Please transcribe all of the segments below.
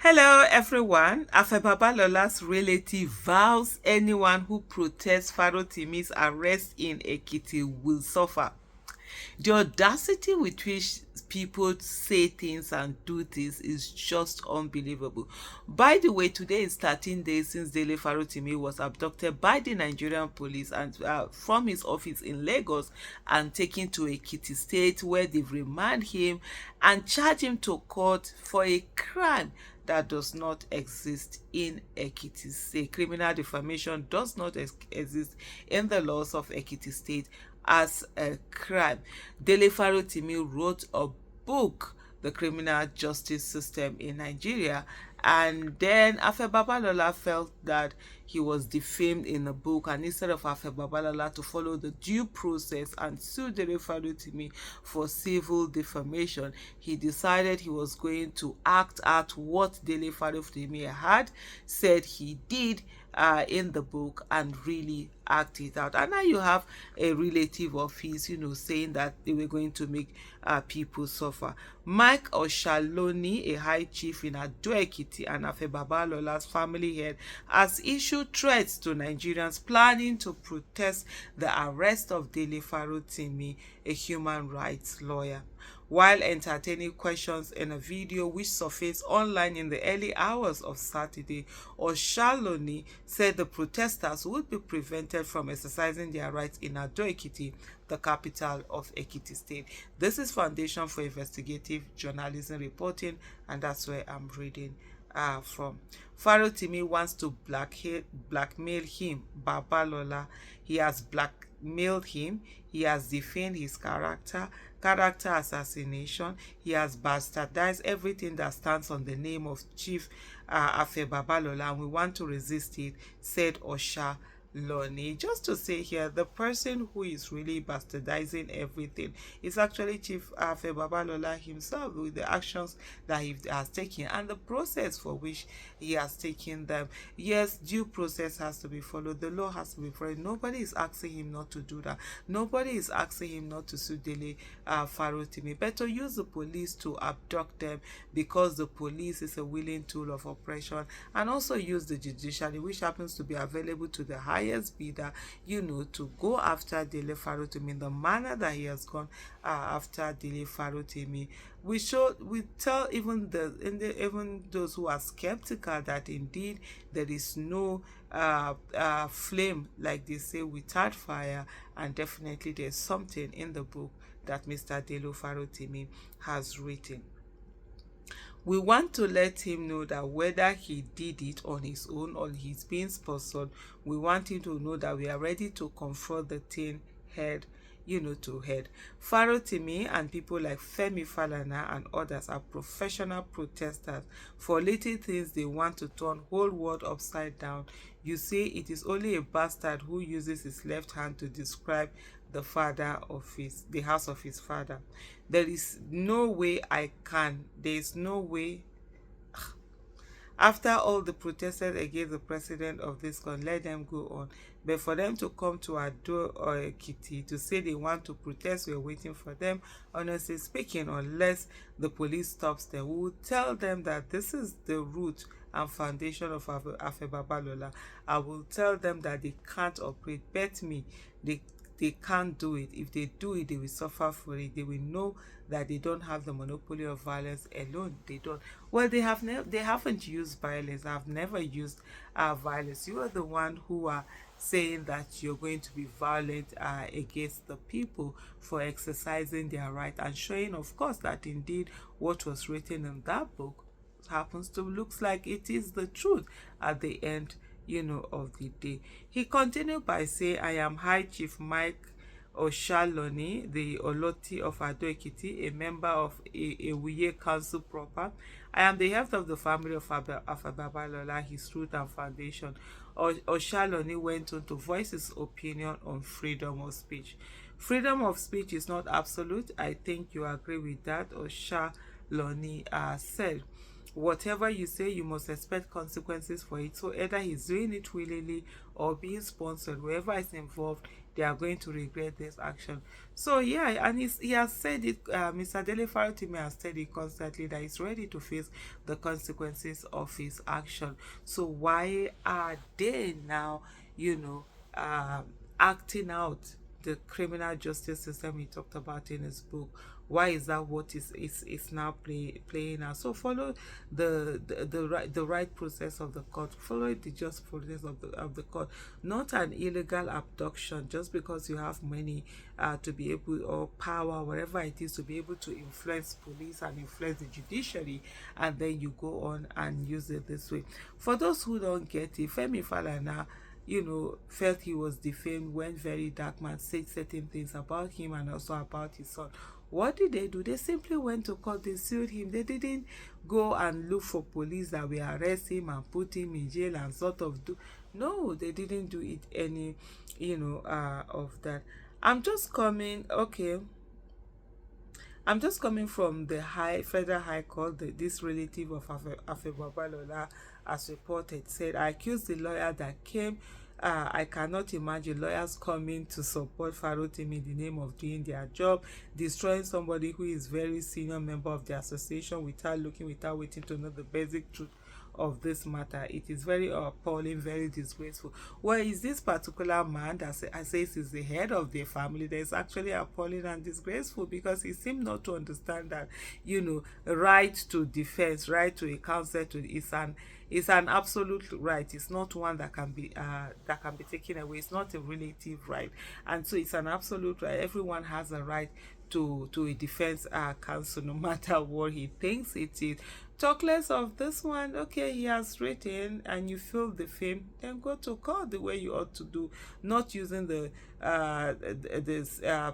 Hello everyone. Babalola's relative vows anyone who protests Farotimi's arrest in Ekiti will suffer. The audacity with which people say things and do things is just unbelievable. By the way, today is 13 days since Dele Farotimi was abducted by the Nigerian police and from his office in Lagos and taken to Ekiti State, where they've remanded him and charged him to court for a crime that does not exist in Ekiti State. Criminal defamation does not exist in the laws of Ekiti State as a crime. Dele Farotimi wrote a book, The Criminal Justice System in Nigeria, and then Babalola felt that he was defamed in the book, and instead of Babalola to follow the due process and sue Dele Farotimi for civil defamation, he decided he was going to act out what Dele Farotimi had said he did in the book and really act it out. And now you have a relative of his, saying that they were going to make people suffer. Mike Oshaloni, a high chief in Ekiti and Babalola's family head, has issued threats to Nigerians planning to protest the arrest of Dele Farotimi, a human rights lawyer. While entertaining questions in a video which surfaced online in the early hours of Saturday, Oshaloni said the protesters would be prevented from exercising their rights in Ekiti, the capital of Ekiti State. This is Foundation for Investigative Journalism reporting, and that's where I'm reading from. Farotimi wants to blackmail him, Babalola. He has blackmailed him. He has defamed his character assassination. He has bastardized everything that stands on the name of Chief Babalola, and we want to resist it, said Osha Loni. Just to say here, the person who is really bastardizing everything is actually Chief Babalola himself, with the actions that he has taken and the process for which he has taken them. Yes, due process has to be followed. The law has to be followed. Nobody is asking him not to do that. Nobody is asking him not to sue Dele Farotimi, but to use the police to abduct them, because the police is a willing tool of oppression, and also use the judiciary, which happens to be available to the highest bidder, to go after Dele Farotimi in the manner that he has gone after Dele Farotimi. We tell even those who are skeptical that indeed there is no flame, like they say, without fire, and definitely there's something in the book that Mr. Dele Farotimi has written. We want to let him know that whether he did it on his own or he's being sponsored, we want him to know that we are ready to confront the thing head to head. Farotimi and people like Femi Falana and others are professional protesters. For little things, they want to turn whole world upside down. You say it is only a bastard who uses his left hand to describe the house of his father. There is no way there is no way. After all the protesters against the president of this country, let them go on. But for them to come to Ado or Ekiti to say they want to protest, we're waiting for them. Honestly speaking, unless the police stops them, we will tell them that this is the root and foundation of Babalola. I will tell them that they can't operate. Bet me, they can't do it. If they do it, they will suffer for it. They will know that they don't have the monopoly of violence alone. They don't. Well, they haven't used violence. I've never used violence. You are the one who are saying that you're going to be violent against the people for exercising their right, and showing, of course, that indeed what was written in that book looks like it is the truth at the end of the day. He continued by saying, I am High Chief Mike Oshaloni, the Oloti of Ekiti, a member of Ewuye Council proper. I am the head of the family of Babalola, his root and foundation. Oshaloni went on to voice his opinion on freedom of speech. Freedom of speech is not absolute. I think you agree with that, Oshaloni said. Whatever you say, you must expect consequences for it. So either he's doing it willingly or being sponsored, whoever is involved they are going to regret this action. So yeah, and he has said it, Mr. Dele Farotimi has said it constantly that he's ready to face the consequences of his action. So why are they now, you know, acting out the criminal justice system he talked about in his book? Why is that what is now playing out? So follow the right process of the court. Follow the just process of the court. Not an illegal abduction just because you have money to be able, or power, whatever it is, to be able to influence police and influence the judiciary, and then you go on and use it this way. For those who don't get it, Femi Falana, felt he was defamed when Very Dark Man said certain things about him and also about his son. What did they do? They simply went to court, they sued him. They didn't go and look for police that will arrest him and put him in jail and sort of do. No, they didn't do it any, of that. I'm just coming from the federal high court. This relative of Afe Babalola, as reported, said, I accused the lawyer that came. I cannot imagine lawyers coming to support Farotimi in the name of doing their job, destroying somebody who is very senior member of the association without waiting to know the basic truth of this matter. It is very appalling, very disgraceful. Well, is this particular man that says is the head of their family that is actually appalling and disgraceful, because he seemed not to understand that, right to defense, right to a counsel is an absolute right. It's not one that can be taken away. It's not a relative right, and so it's an absolute right. Everyone has a right to a defense counsel, no matter what he thinks it is. Talk less of this one. Okay, he has written and you feel the fame, then go to court the way you ought to do, not using the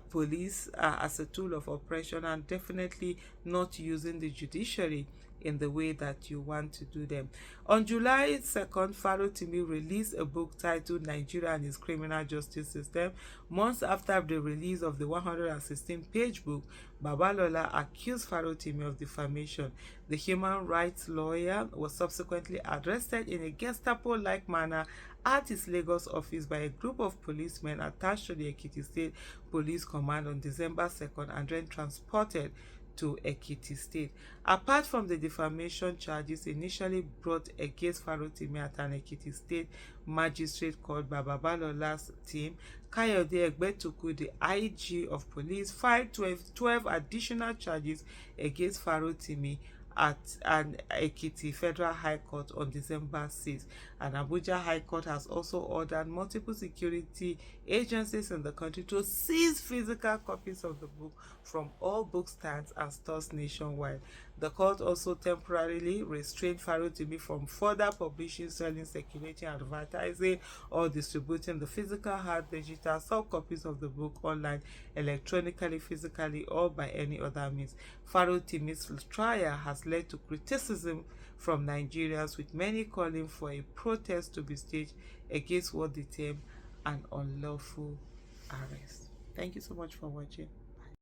police as a tool of oppression, and definitely not using the judiciary in the way that you want to do them. On July 2nd, Farotimi released a book titled Nigeria and Its Criminal Justice System. Months after the release of the 116-page book, Babalola accused Farotimi of defamation. The human rights lawyer was subsequently arrested in a Gestapo-like manner at his Lagos office by a group of policemen attached to the Ekiti State Police Command on December 2nd and then transported to Ekiti State. Apart from the defamation charges initially brought against Farotimi at an Ekiti State Magistrate Court by Babalola's team, Kayode Egbetuku, the IG of police, filed 12 additional charges against Farotimi at an Ekiti Federal High Court on December 6th. And Abuja High Court has also ordered multiple security agencies in the country to seize physical copies of the book from all bookstands and stores nationwide. The court also temporarily restrained Farotimi from further publishing, selling, circulating, advertising, or distributing the physical, hard, digital, soft copies of the book online, electronically, physically, or by any other means. Farotimi's trial has led to criticism from Nigerians, with many calling for a protest to be staged against what they term an unlawful arrest. Thank you so much for watching.